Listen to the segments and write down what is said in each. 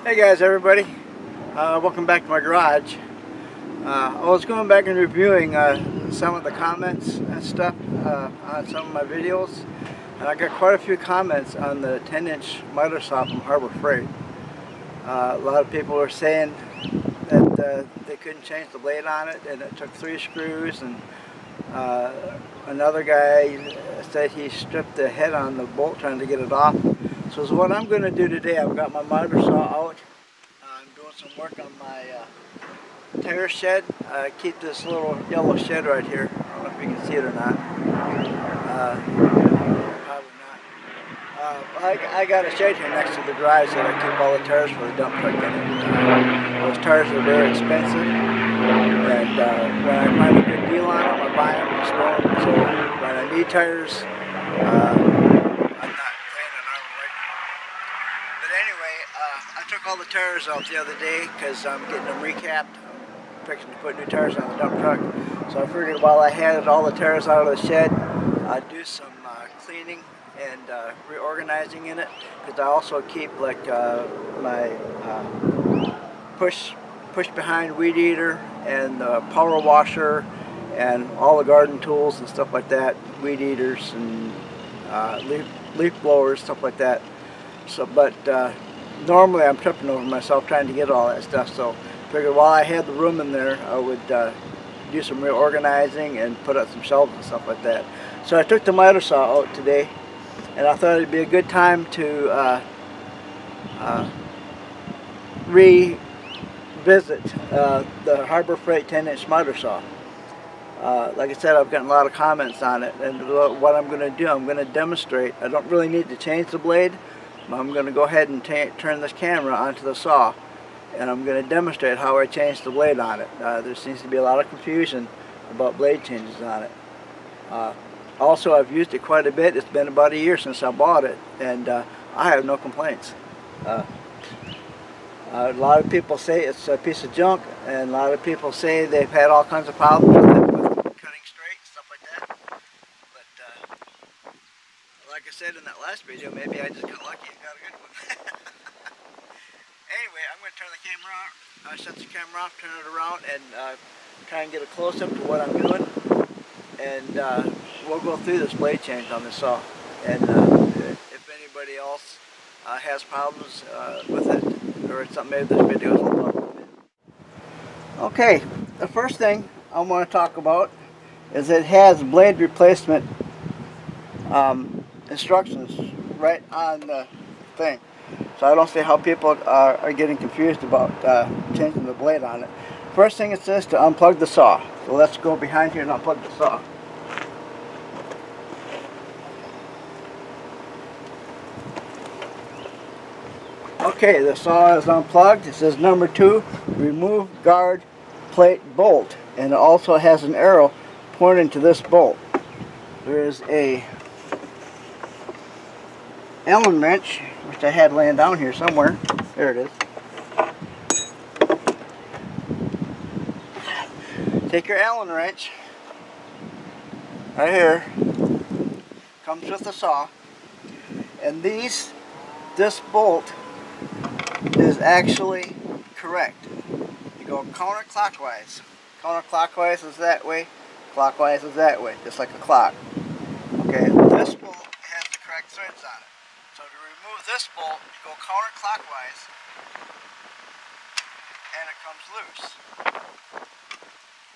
Hey guys, everybody. Welcome back to my garage. I was going back and reviewing some of the comments and stuff on some of my videos, and I got quite a few comments on the 10-inch miter saw from Harbor Freight. A lot of people were saying that they couldn't change the blade on it, and it took 3 screws, and another guy said he stripped the head on the bolt trying to get it off. So what I'm going to do today, I've got my miter saw out. I'm doing some work on my tire shed. I keep this little yellow shed right here. I don't know if you can see it or not. Probably not. I got a shed here next to the garage that I keep all the tires for the dump truck in it. Those tires are very expensive, and when I find a good deal on them, I buy them and store them. So when I need tires, I took all the tires out the other day because I'm getting them recapped. I'm fixing to put new tires on the dump truck. So I figured while I had all the tires out of the shed, I'd do some cleaning and reorganizing in it. Because I also keep like my push behind weed eater and the power washer and all the garden tools and stuff like that. Weed eaters and leaf blowers, stuff like that. So, but normally I'm tripping over myself trying to get all that stuff, so I figured while I had the room in there I would do some reorganizing and put up some shelves and stuff like that. So I took the miter saw out today, and I thought it'd be a good time to revisit the Harbor Freight 10-inch miter saw. Like I said, I've gotten a lot of comments on it, and what I'm going to do, I'm going to demonstrate. I don't really need to change the blade. I'm going to go ahead and turn this camera onto the saw, and I'm going to demonstrate how I changed the blade on it. There seems to be a lot of confusion about blade changes on it. Also, I've used it quite a bit. It's been about a year since I bought it, and I have no complaints. A lot of people say it's a piece of junk, and a lot of people say they've had all kinds of problems with it, with cutting straight, stuff like that. But like I said in that last video, maybe I just got lucky and got a good one. Anyway, I'm going to turn the camera on. Shut the camera off, turn it around, and try and get a close-up to what I'm doing. And we'll go through this blade change on this saw. And if anybody else has problems with it, or something, maybe this video is a little bit. Okay, the first thing I want to talk about is it has blade replacement instructions right on the thing, so I don't see how people are getting confused about changing the blade on it. First thing it says to unplug the saw, so let's go behind here and unplug the saw. Okay, the saw is unplugged. It says number 2, remove guard plate bolt, and it also has an arrow pointing to this bolt. There is a Allen wrench, which I had laying down here somewhere. There it is. Take your Allen wrench, right here, comes with the saw, and this bolt is actually correct. You go counterclockwise. Counterclockwise is that way, clockwise is that way, just like a clock. Okay, this bolt has the correct threads on it. So to remove this bolt, you go counterclockwise, and it comes loose.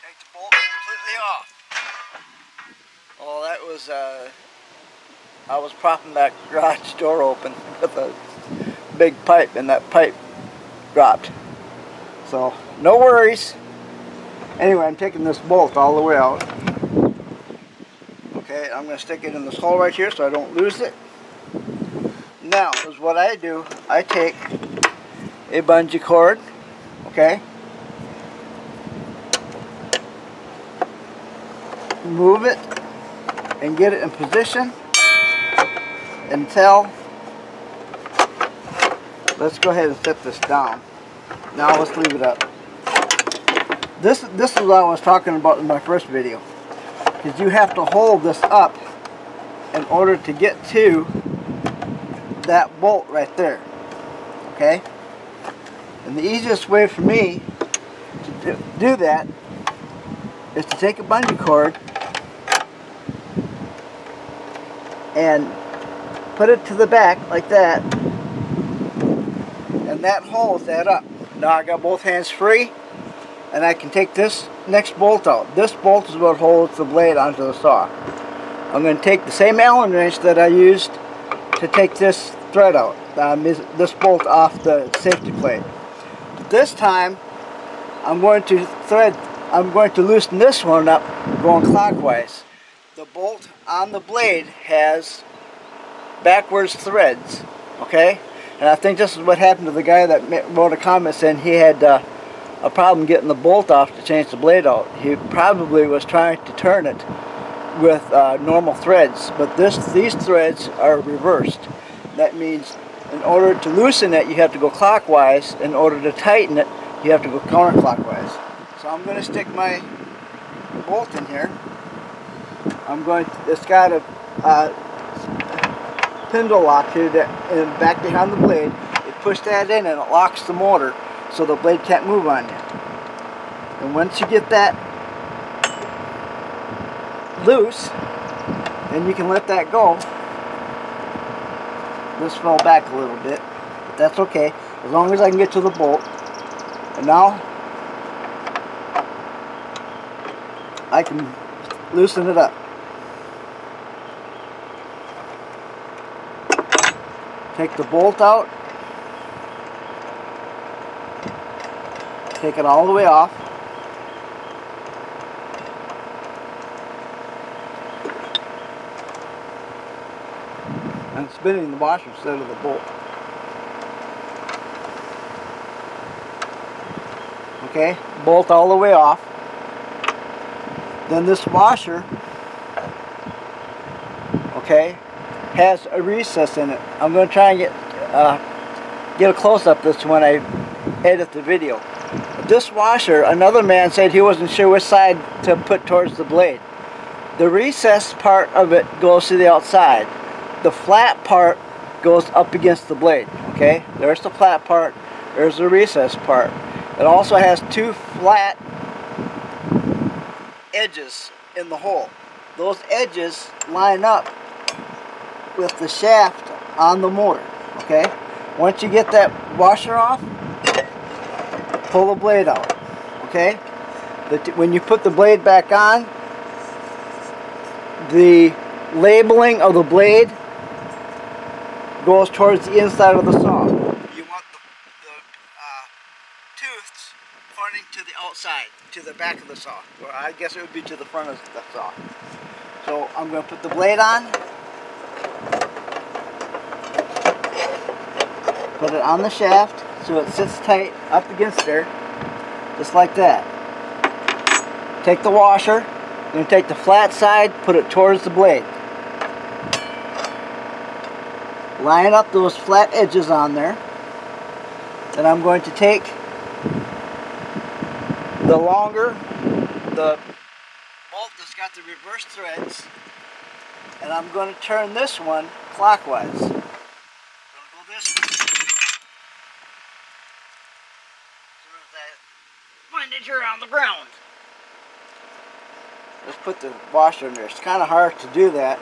Take the bolt completely off. Oh, that was, I was propping that garage door open with a big pipe, and that pipe dropped. So, no worries. Anyway, I'm taking this bolt all the way out. Okay, I'm going to stick it in this hole right here so I don't lose it. Now, is what I do, I take a bungee cord, okay, move it and get it in position until, let's go ahead and set this down. Now let's leave it up. This is what I was talking about in my first video, because you have to hold this up in order to get to that bolt right there. Okay, And the easiest way for me to do that is to take a bungee cord and put it to the back like that, and that holds that up. Now I got both hands free, and I can take this next bolt out. This bolt is what holds the blade onto the saw. I'm going to take the same Allen wrench that I used to take this thread out, this bolt off the safety plate. But this time I'm going to loosen this one up going clockwise. The bolt on the blade has backwards threads, okay? And I think this is what happened to the guy that wrote a comment saying he had a problem getting the bolt off to change the blade out. He probably was trying to turn it with normal threads, but these threads are reversed. That means in order to loosen it, you have to go clockwise. In order to tighten it, you have to go counterclockwise. So I'm going to stick my bolt in here. It's got a spindle lock here back behind the blade. You push that in and it locks the motor so the blade can't move on you. And once you get that loose, then you can let that go. This fell back a little bit, but that's okay as long as I can get to the bolt. And now I can loosen it up. Take the bolt out, take it all the way off. I'm spinning the washer instead of the bolt. Okay, bolt all the way off. Then this washer, okay, has a recess in it. I'm going to try and get a close-up of this when I edit the video. But this washer, another man said he wasn't sure which side to put towards the blade. The recessed part of it goes to the outside. The flat part goes up against the blade. Okay, there's the flat part, there's the recessed part. It also has two flat edges in the hole. Those edges line up with the shaft on the motor. Okay, once you get that washer off, pull the blade out. Okay, when you put the blade back on, the labeling of the blade goes towards the inside of the saw. You want the tooths pointing to the outside, to the back of the saw. Or I guess it would be to the front of the saw. So I'm going to put the blade on, put it on the shaft so it sits tight up against there, just like that. Take the washer, I'm going to take the flat side, put it towards the blade. Line up those flat edges on there. Then I'm going to take the bolt that's got the reverse threads, and I'm going to turn this one clockwise. I'm going to go this way. There's that windage on the ground. Let's put the washer in there. It's kind of hard to do that,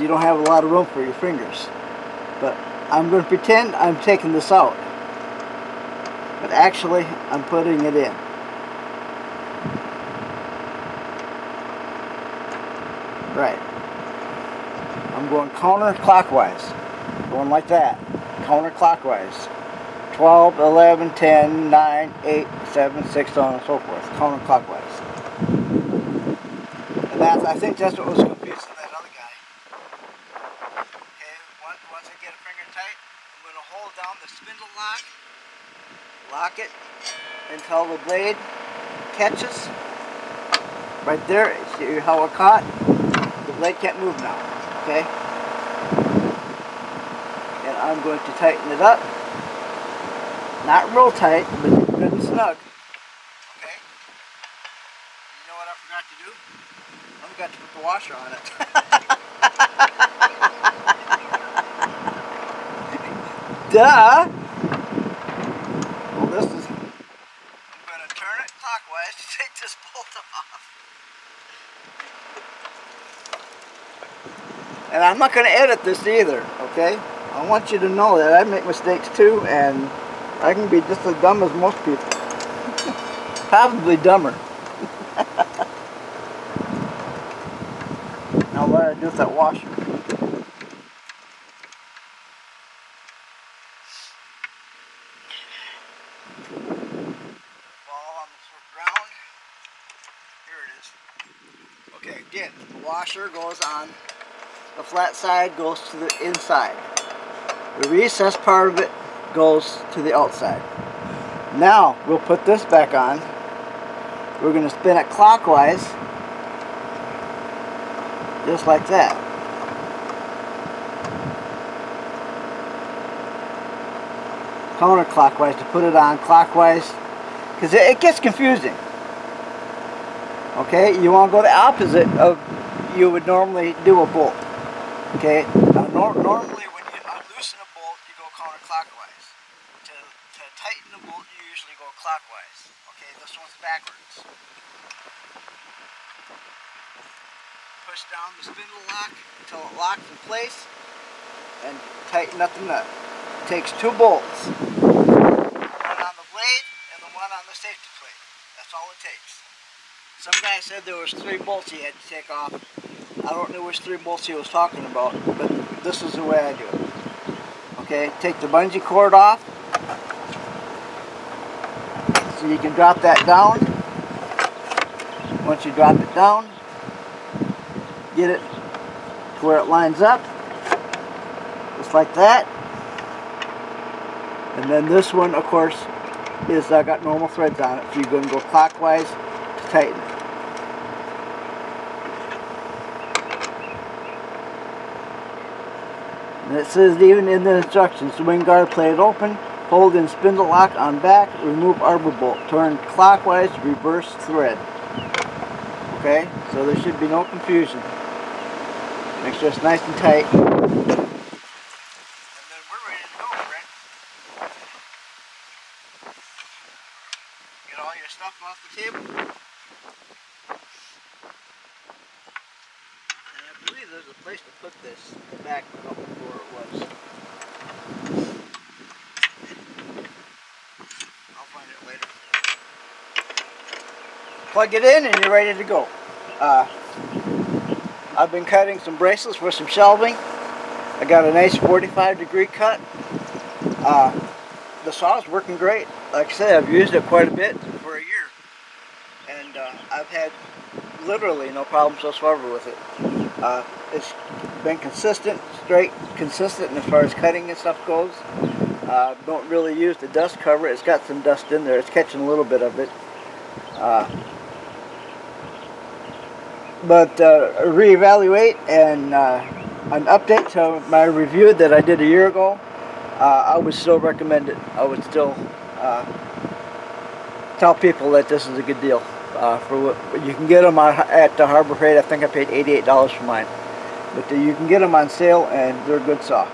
you don't have a lot of room for your fingers. But I'm going to pretend I'm taking this out. But actually, I'm putting it in. Right. I'm going counterclockwise. Going like that. Counterclockwise. 12, 11, 10, 9, 8, 7, 6, so on and so forth. Counterclockwise. And I think that's what was confusing that other guy. Okay, once I get a finger tight, I'm going to hold down the spindle lock it until the blade catches. Right there, see how it caught? The blade can't move now, okay? And I'm going to tighten it up. Not real tight, but good and snug. Okay? You know what I forgot to do? I forgot to put the washer on it. Duh! bolt off. And I'm not going to edit this either, okay? I want you to know that I make mistakes too, and I can be just as dumb as most people. Probably dumber. Now what do I do with that washer? Ball on the ground. Here it is. Okay, again, the washer goes on. The flat side goes to the inside. The recessed part of it goes to the outside. Now we'll put this back on. We're going to spin it clockwise, just like that. Counterclockwise to put it on, clockwise, because it gets confusing. Okay, you want to go the opposite of you would normally do a bolt. Okay, now normally when you unloosen a bolt, you go counterclockwise. To tighten the bolt, you usually go clockwise. Okay, this one's backwards. Push down the spindle lock until it locks in place, and tighten up the nut. It takes two bolts, one on the blade and the one on the safety plate. That's all it takes. Some guy said there was 3 bolts he had to take off. I don't know which 3 bolts he was talking about, but this is the way I do it. Okay, take the bungee cord off, so you can drop that down. Once you drop it down, get it to where it lines up, just like that. And then this one, of course, is got normal threads on it, so you're going to go clockwise to tighten it. And it says even in the instructions, swing guard plate open, hold in spindle lock on back, remove arbor bolt, turn clockwise, reverse thread. Okay, so there should be no confusion. Make sure it's nice and tight. And then we're ready to go, Brent. Get all your stuff off the table. I believe there's a place to put this back up where it was. I'll find it later. Plug it in and you're ready to go. I've been cutting some bracelets for some shelving. I got a nice 45-degree cut. The saw is working great. Like I said, I've used it quite a bit for a year. And I've had literally no problems whatsoever with it. It's been consistent, straight, consistent as far as cutting and stuff goes. Don't really use the dust cover. It's got some dust in there. It's catching a little bit of it. But reevaluate and an update to my review that I did a year ago, I would still recommend it. I would still tell people that this is a good deal. For what you can get them at the Harbor Freight. I think I paid $88 for mine, but you can get them on sale, and they're a good saw.